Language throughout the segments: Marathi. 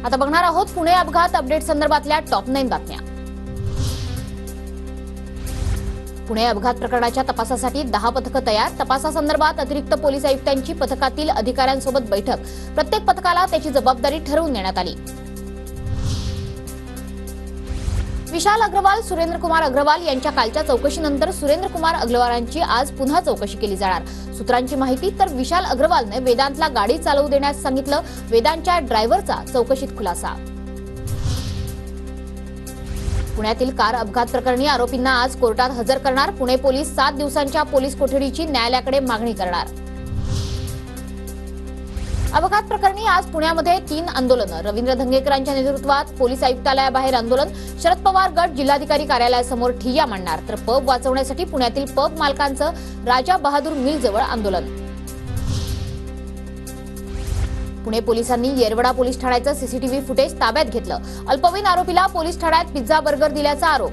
आता बघणार आहोत पुणे अपघात अपडेट संदर्भातल्या टॉप 9 बातम्या। पुणे अपघात प्रकरणाच्या तपासासाठी 10 पथकं तयार। तपासासंदर्भात अतिरिक्त पोलीस आयुक्तांची पथकातील अधिकाऱ्यांसोबत बैठक। प्रत्येक पथकाला त्याची जबाबदारी ठरवून देण्यात आली। विशाल अग्रवाल, सुरेंद्र कुमार अग्रवाल यांच्या कालच्या चौकशीनंतर सुरेंद्र कुमार अग्रवालांची आज पुन्हा चौकशी केली जाणार। सूत्रांची माहिती तर विशाल अग्रवालने वेदांतला गाडी चालवू देण्यास सांगितलं। वेदांतच्या ड्रायव्हरचा चौकशीत खुलासा। पुण्यातील कार अपघात प्रकरणी आरोपींना आज कोर्टात हजर करणार। पुणे पोलीस 7 दिवसांच्या पोलीस कोठडीची न्यायालयाकडे मागणी करणार। अपघात प्रकरणी आज पुण्यामध्ये 3 आंदोलनं। रवींद्र धंगेकरांच्या नेतृत्वात पोलीस आयुक्तालयाबाहेर आंदोलन। शरद पवार गट जिल्हाधिकारी कार्यालयासमोर ठिय्या मांडणार। तर पब वाचवण्यासाठी पुण्यातील पब मालकांचं राजा बहादूर मिलजवळ आंदोलन। पुणे पोलिसांनी येरवडा पोलीस ठाण्याचं सीसीटीव्ही फुटेज ताब्यात घेतलं। अल्पवयीन आरोपीला पोलीस ठाण्यात पिझ्झा बर्गर दिल्याचा आरोप।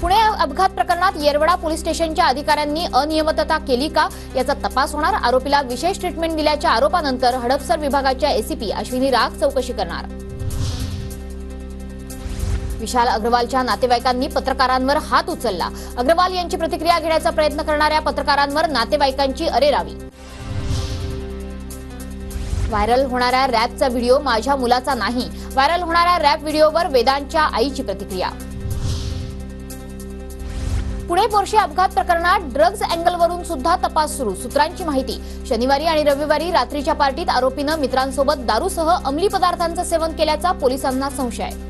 पुणे अपघात प्रकरणात येरवडा पोलीस स्टेशनच्या अधिकाऱ्यांनी अनियमितता केली का याचा तपास होणार। आरोपीला विशेष ट्रीटमेंट दिल्याच्या आरोपानंतर हडपसर विभागाच्या एसीपी अश्विनी राग चौकशी करणार। विशाल अग्रवालच्या नातेवाईकांनी पत्रकारांवर हात उचलला। अग्रवाल यांची प्रतिक्रिया घेण्याचा प्रयत्न करणाऱ्या पत्रकारांवर नातेवाईकांची अरेरावी। व्हायरल होणाऱ्या रॅपचा व्हिडिओ माझ्या मुलाचा नाही। व्हायरल होणाऱ्या रॅप व्हिडिओवर वेदांतच्या आईची प्रतिक्रिया। पुणे पोर्शे अपघात प्रकरणात ड्रग्ज अँगलवरून सुद्धा तपास सुरू। सूत्रांची माहिती शनिवारी आणि रविवारी रात्रीच्या पार्टीत आरोपीनं मित्रांसोबत दारूसह अंमली पदार्थांचं सेवन केल्याचा पोलिसांना संशय आहे।